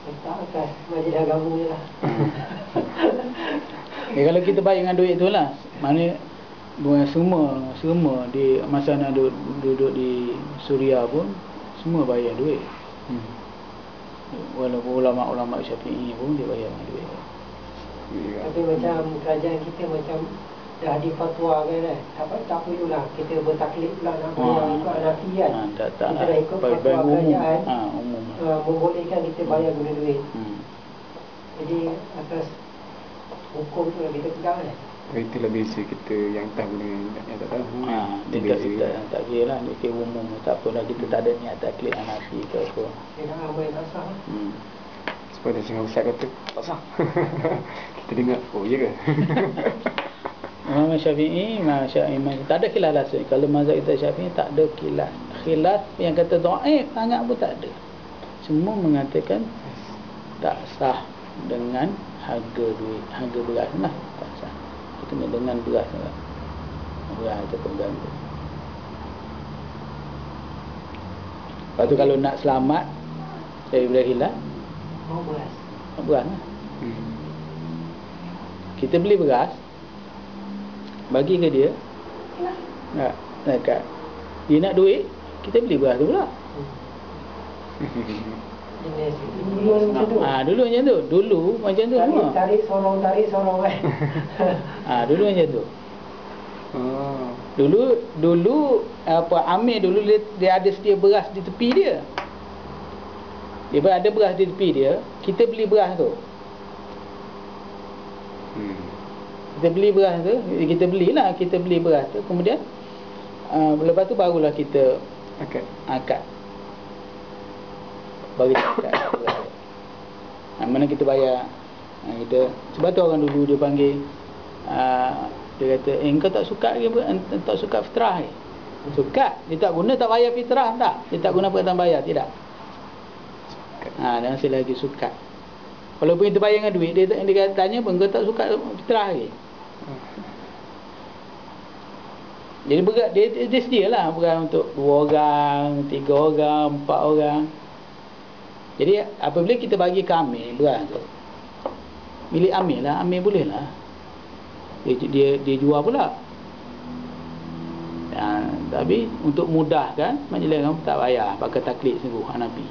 letak atas majlis agama je lah. Kalau kita bayar dengan duit tu lah, maknanya semua di masa nak duduk di Suria pun semua bayar duit. Walaupun ulama-ulama Syafi'i pun dia bayar dengan duit. Tapi macam kerajaan kita macam dah di fatwa kan, tak perlulah kita bertaklid pula nak bayar ikut Hanafi kan. Tak kita dah ikut fatwa kerajaan umum. Membolehkan kita bayar guna duit. Jadi atas hukum tu lah kita pegang kan. Itu lebih kita yang tahu dengan yang tak tahu. Dia tak kira lah, dia kira umum. Tak apalah, kita tak ada niat taklid Hanafi ke apa. Dia nak amal yang tak sah. Sebab dia tengah Ustaz kata tak sah. Kita dengar, oh ya ke? Imam Syafi'i tak ada khilaf lah. Kalau mazhab kita Syafi'i tak ada khilaf yang kata dhaif sangat pun tak ada. Semua mengatakan tak sah dengan harga duit, harga beras lah tak sah. Kita kena dengan beras lah. Beras ataupun gandum. Lepas tu kalau nak selamat daripada khilaf, beras lah. Kita beli beras, bagi ke dia, dia nak duit, kita beli beras tu pula. Dulu macam tu. Dulu macam tu semua. Tarik sorong kan. Dulu macam tu. Dulu Amir dulu dia ada sedia beras di tepi dia. Dia ada beras di tepi dia, kita beli beras tu. Kita beli beras tu, kita beli beras tu, kemudian lepas tu barulah kita akad. Bagi akad. Mana kita bayar. Sebab tu orang dulu dia panggil, dia kata, engkau tak suka ke, tak suka fitrah ke? Suka. Dia tak guna, tak bayar fitrah tak? Dia tak guna perkataan bayar, tidak. Dan masih lagi suka. Walaupun kita bayar dengan duit, dia tanya pun, engkau tak suka fitrah ke? Jadi berat dia sedialah berat untuk 2 orang, 3 orang, 4 orang. Jadi apabila kita bagi ke Amir beras tu, milik Amir lah, Amir boleh lah dia jual pula. Tapi untuk mudahkan, majlis agama tak payah pakai taklid sungguh Hanafi.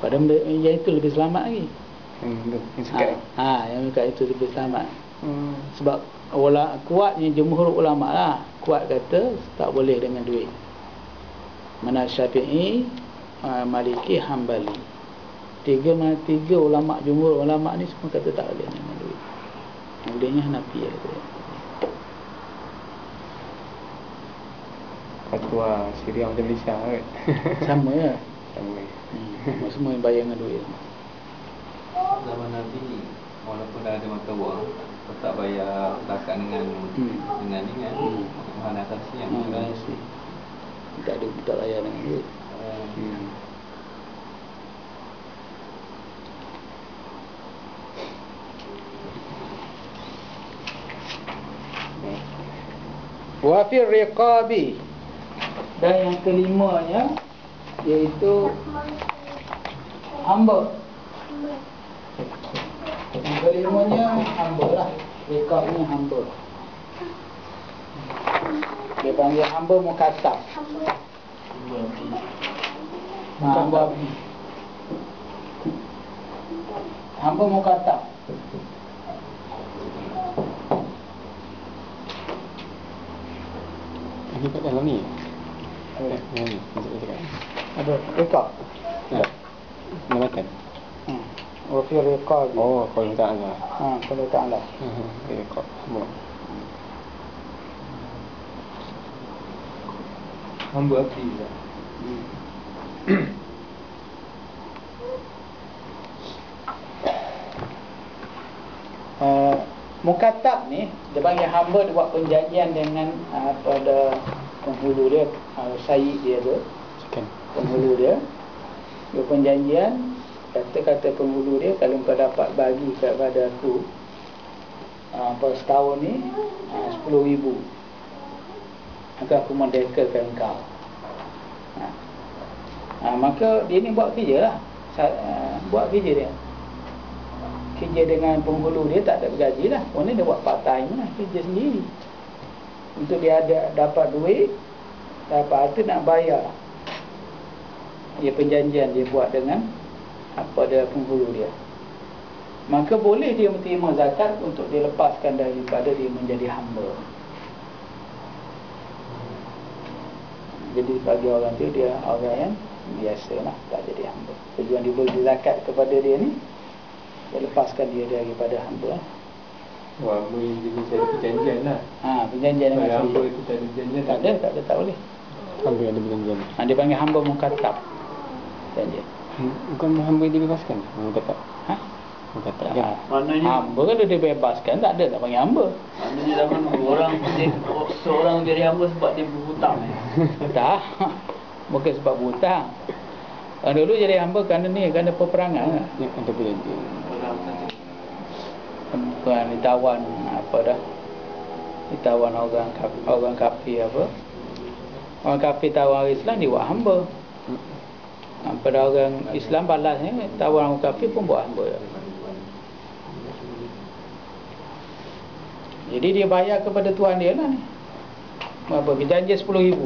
Padahal yang itu lebih selamat lagi. Yang dekat itu lebih selamat. Sebab kuatnya jumhur ulama lah, kuat kata tak boleh dengan duit. Mana Syafi'i, Maliki, Hambali, tiga ulama, jumhur ulama ni semua kata tak boleh dengan duit. Bolehnya Hanafi kata. Fatwa Syria macam Malaysia kan. Sama ya. Sama. Semua yang bayar dengan duit. Zaman Nabi walaupun dah ada mata wang, tetap bayar zakat dengan bahan asasi yang tak bayar dengan duit. Wa fi riqabi, dan yang kelimanya iaitu hamba. Yang kelimanya hamba lah. Riqabnya hamba. Dia panggil hamba mukatab. Hamba abdi. Hamba mukatab. Ini kat dalam ni. Ni cakap. Ada riqab. Nak makan. Wa fi riqab. Oh, kalau tak ada. Kalau tak ada. Riqab. hamba abdi lah. Mukatab ni dia panggil hamba, dia buat perjanjian dengan pada penghulu dia, sayyid dia tu, penghulu dia perjanjian, kata penghulu dia, kalau kau dapat bagi kepada aku per setahun ni 10,000, maka aku merdekakan kau. Maka dia ni buat kerja lah. Buat kerja dia. Kerja dengan penghulu dia tak ada gaji lah. Orang ni dia buat part time lah, kerja sendiri. Untuk dia dapat duit, dapat harta nak bayar. Dia perjanjian dia buat dengan apa penghulu dia. Maka boleh dia menerima zakat untuk dia lepaskan daripada dia menjadi hamba. Jadi bagi orang tu dia orang yang biasa lah, tak jadi hamba. Tujuan dia beri zakat kepada dia ni, dia lepaskan dia daripada hamba. Wah, boleh jadi cari perjanjian lah. Perjanjian dengan Kalau hamba saya. tu tak ada perjanjian, Tak ada, tak boleh. Hamba ada perjanjian. Dia panggil hamba mukatab. Perjanjian. Bukan hamba dibebaskan. Kata. Kata kan. Maknanya hamba kan dia bebaskan, tak ada, tak panggil hamba. Maknanya zaman dulu seorang jadi hamba sebab dia berhutang. Tak. Bukan sebab berhutang. Orang dulu jadi hamba kerana peperangan. Ya, ada perjanjian. Bukan ditawan apa dah. Ditawan orang kafir apa. Orang kafir tawan orang Islam dia buat hamba. Pada orang Islam balasnya tawan orang kafir pun buat hamba. Jadi dia bayar kepada tuan dia lah ni. Berapa? Berjanji 10,000.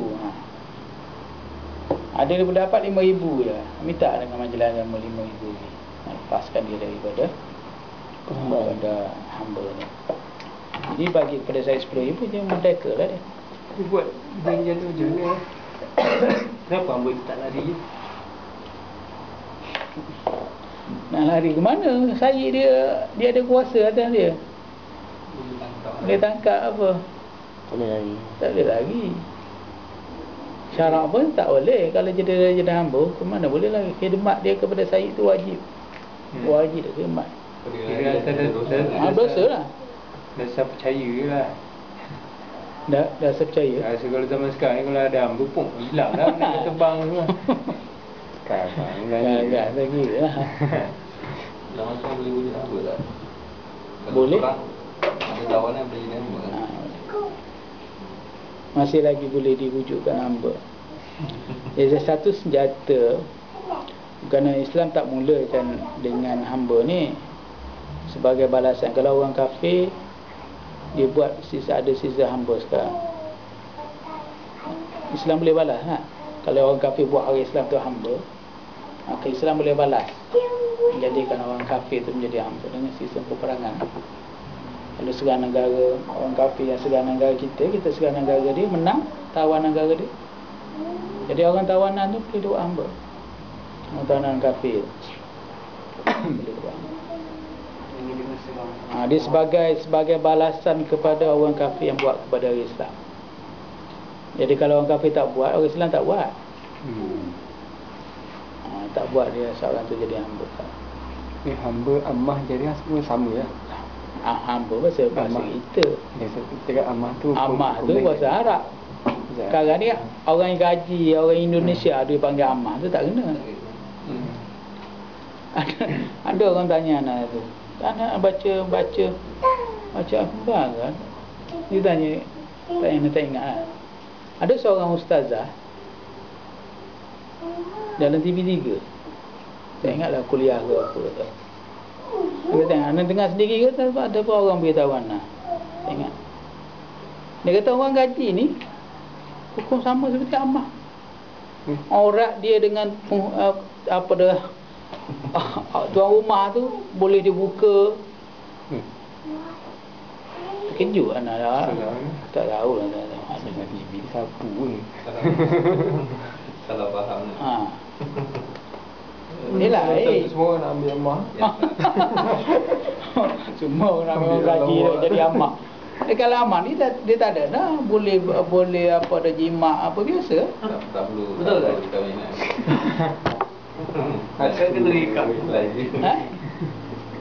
Ada dia dapat 5,000 je. Minta dengan majlis agama 5,000 ni. Lepaskan dia daripada hamba ni. Jadi bagi kepada saya 10,000 je merdeka lah dia. Dia buat perjanjian tu je ni. Kenapa hamba tu tak lari je? Nak lari ke mana? Syed dia ada kuasa atas dia. Boleh tangkap apa? Tak boleh lari. Tak boleh lagi. Syarak pun tak boleh. Kalau jadi hamba, ke mana boleh lagi? Khidmat dia kepada Syed tu wajib. Wajib dia khidmat. Kira Dosa lah. Dasar percaya lah. Dah saya percaya. Rasa kalau zaman sekarang ni kalau ada hamba pun hilang dah benda terbang semua. Sekarang Agak saya kira lah. Zaman sekarang boleh wujud hamba tak? Boleh. Ada tawanan boleh jadi hamba kan? Masih lagi boleh diwujudkan hamba. Jadi satu senjata. Kerana Islam tak mulakan dengan hamba ni sebagai balasan. Kalau orang kafir dia buat ada sisa hamba sekarang, Islam boleh balas Kalau orang kafir buat orang Islam tu hamba, maka Islam boleh balas, menjadikan orang kafir tu menjadi hamba dengan sistem peperangan. Kalau serang negara, orang kafir yang serang negara kita serang negara dia, menang, tawan negara dia, jadi orang tawanan tu boleh buat hamba. Orang tawanan kafir boleh buat hamba. Dia sebagai balasan kepada orang kafir yang buat kepada orang Islam. Jadi kalau orang kafir tak buat, orang Islam tak buat. Tak buat, dia seorang tu jadi hamba. Hamba, ammah, jariah semua sama ya. Hamba bahasa kita. Cakap ammah tu. Ammah tu bahasa Arab. Sekarang ni orang yang gaji, orang Indonesia dia panggil ammah tu tak kena. Ada orang tanya anak tu, anak baca apa kan? Dia tanya tak ingat lah. Ada seorang ustazah dalam TV3, tak ingatlah kuliah ke apa tu. Dia tanya, anak dengar sendiri ke tak ada apa orang beritahu anak? Tak ingat. Dia kata orang gaji ni hukum sama seperti ammah. Aurat dia dengan apa dah tuan rumah tu boleh dibuka. Terkejut anak dah. Tak tahu lah. Ada TV sapu ni. Salah faham. Yelah, Semua orang nak ambil ammah. semua orang ambil gaji jadi ammah. Kalau ammah ni dia tak ada dah boleh apa dah jimat apa biasa. Tak perlu. Betul tak? Kahwinan. Kan kena ikat lagi.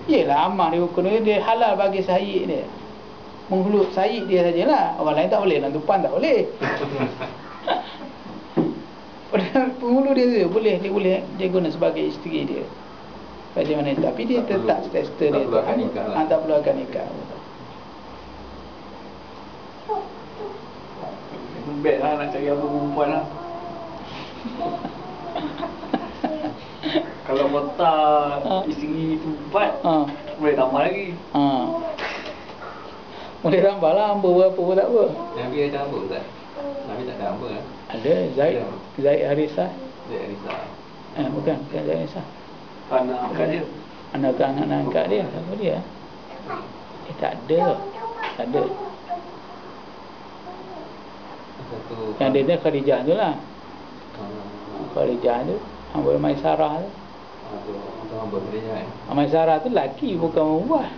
Yelah, ammah dia hukum dia halal bagi Syed dia. Menghulut Syed dia sajalah. Orang lain tak boleh, dalam tupan tak boleh. Penghulu dia boleh dia guna sebagai isteri dia. Macam mana, tapi dia tetap tester dia tu. Tak perlu akan nikah. Bad lah nak cari apa perempuan lah. Kalau botak isteri tu 4, boleh tambah lagi. Boleh tambah lah, hamba berapa pun tak apa. Nabi ada hamba tak? Nabi tak ada hamba lah. Ada Zaid Harisah. Zaid Harisah. Bukan Zaid Harisah. Anak angkat dia. Anak angkat dia, siapa dia? Tak ada. Satu Yang dia Khadijah tu lah. Khadijah tu, hamba Maisarah tu. Itu hamba kerja kan. Maisarah tu lelaki bukan perempuan.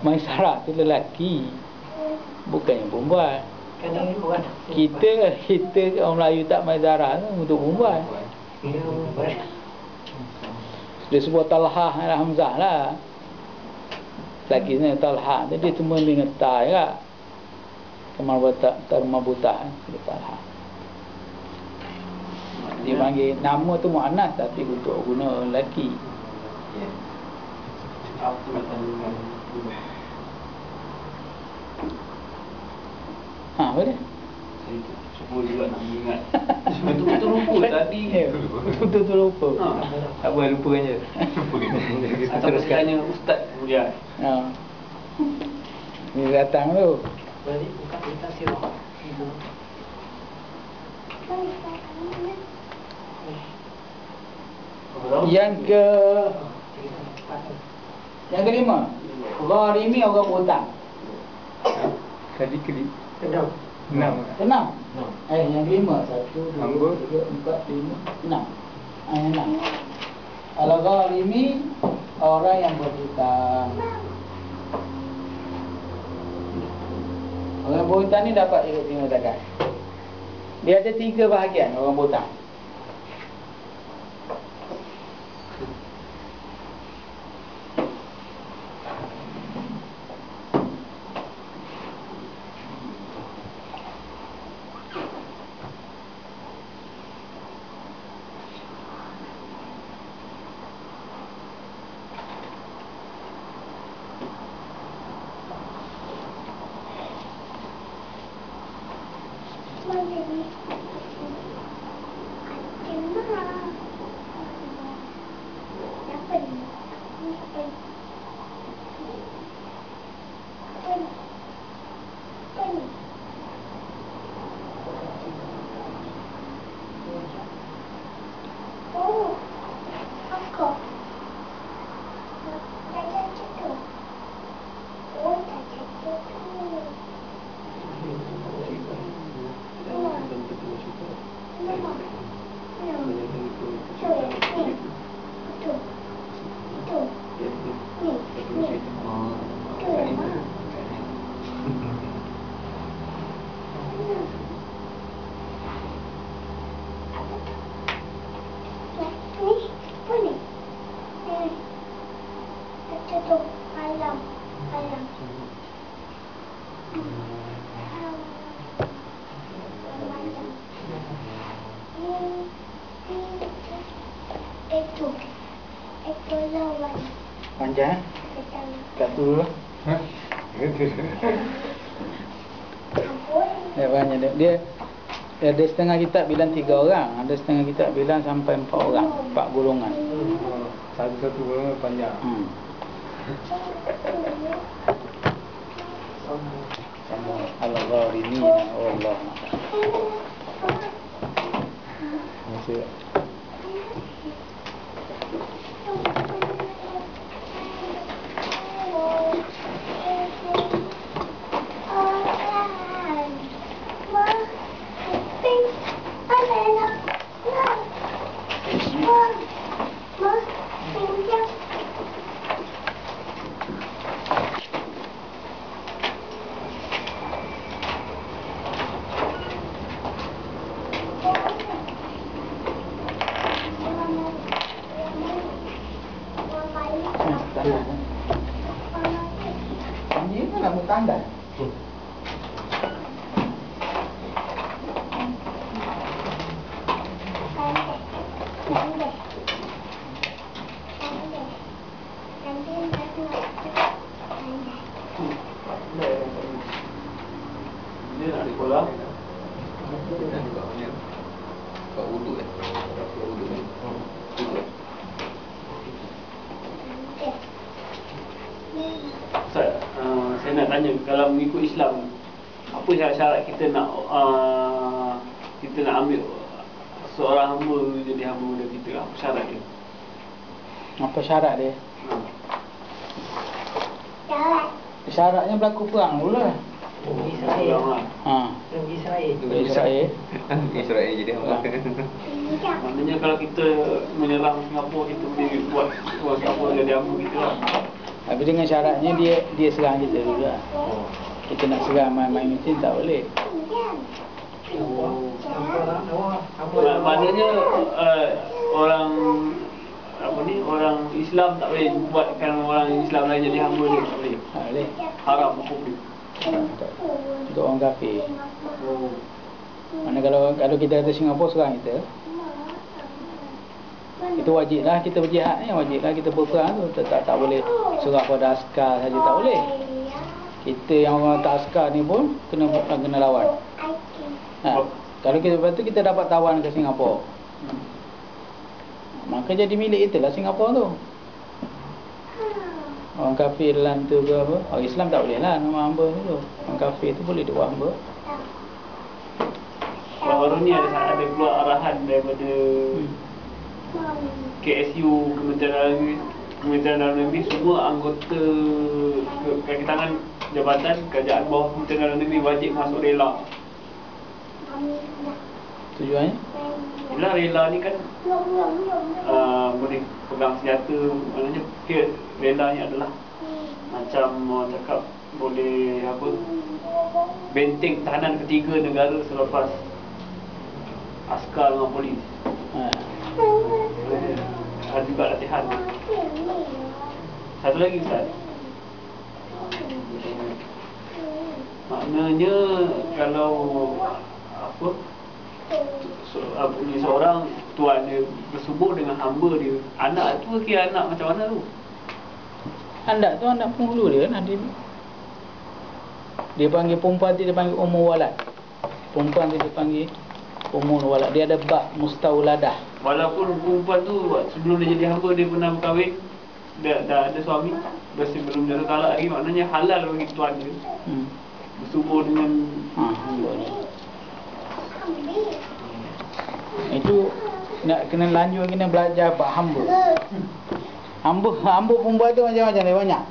Maisarah tu lelaki, bukan yang perempuan. Kadang bukan. Kita orang Melayu tak Maisarah tu untuk perempuan. Dia sebut Talhah dan Hamzah lah. Lagi ni Talhah, dia cuma dengan ta juga. Rumah buta dia Talhah. Dia panggil nama tu muannas tapi untuk guna lelaki. Apa nak tanya? Boleh. Saya cuba juga nak ingat. Betul-betul lupa tadi. Betul-betul lupa. Tak boleh lupakan je. Atau tanya Ustaz kemudian. Ni datang tu. Balik buka kita sirah. Yang kelima, gharimi orang berhutang. Tadi kelip. Kedam. 6. Tenang. Yang kelima, 1, 2, Hamba. 3, 4, 5, 6. Yang 6. Al-gharimi orang yang berhutang. Orang berhutang ni dapat ikut terima zakat. Dia ada 3 bahagian orang berhutang. Panjang. Kat tu dulu. Banyak dia ada setengah kitab bilang 3 orang, ada setengah kitab bilang sampai 4 orang, 4 golongan. Satu golongan panjang. Al-gharimi Allah. Masih. Ini kan nak tanda. Dia nak sekolah. Kat Udut Udut Ustaz, saya nak tanya, kalau mengikut Islam, apa syarat-syarat kita nak ambil seorang hamba jadi hamba muda kita? Apa syarat dia? Apa syarat dia? Syaratnya berlaku perang dulu lah. Pergi Israel. Pergi Israel. Israel. Israel jadi hamba. Maknanya kalau kita menyerang Singapura, kita boleh buat Singapura jadi hamba kita lah. Tapi dengan syaratnya dia serang kita juga. Kita nak serang main-main macam tak boleh. Maknanya orang Islam tak boleh buatkan orang Islam lain jadi hamba dia, tak boleh. Tak boleh. Haram hukum dia. Untuk orang kafir. Mana kalau kita kata Singapura serang kita, itu wajiblah kita berjihad ni, wajiblah kita berperang tu. Tak boleh serah pada askar saja, tak boleh. Kita yang orang tak askar ni pun kena lawan. Kalau lepas tu kita dapat tawan ke Singapura, maka jadi milik kita lah Singapura tu. Orang kafir dalam tu ke apa, orang Islam tak boleh lah nama hamba tu. Orang kafir tu boleh dia buat hamba. Baru ni ada keluar arahan daripada KSU, Kementerian Dalam Negeri, semua anggota kaki tangan jabatan kerajaan bawah Kementerian Dalam Negeri wajib masuk rela. Tujuannya? Yelah, rela ni kan boleh pegang senjata, maknanya rela ni adalah macam orang cakap boleh apa, benteng tahanan ketiga negara selepas askar dengan polis. Ada juga latihan. Satu lagi Ustaz, maknanya kalau apa, seorang tuan dia bersubur dengan hamba dia, anak tu kira anak macam mana tu? Anak tu anak penghulu dia kan. Dia panggil perempuan tu, dia panggil umur walad. Perempuan tu dia panggil umur walad. Dia ada bab mustauladah. Walaupun perempuan tu sebelum dia jadi hamba dia pernah berkahwin, dah ada suami, masih belum jatuh talak lagi, maknanya halal bagi tuan dia bersubur dengan itu. Nak kena lanjut, kena belajar bab hamba. Hamba perempuan tu macam-macam dia banyak.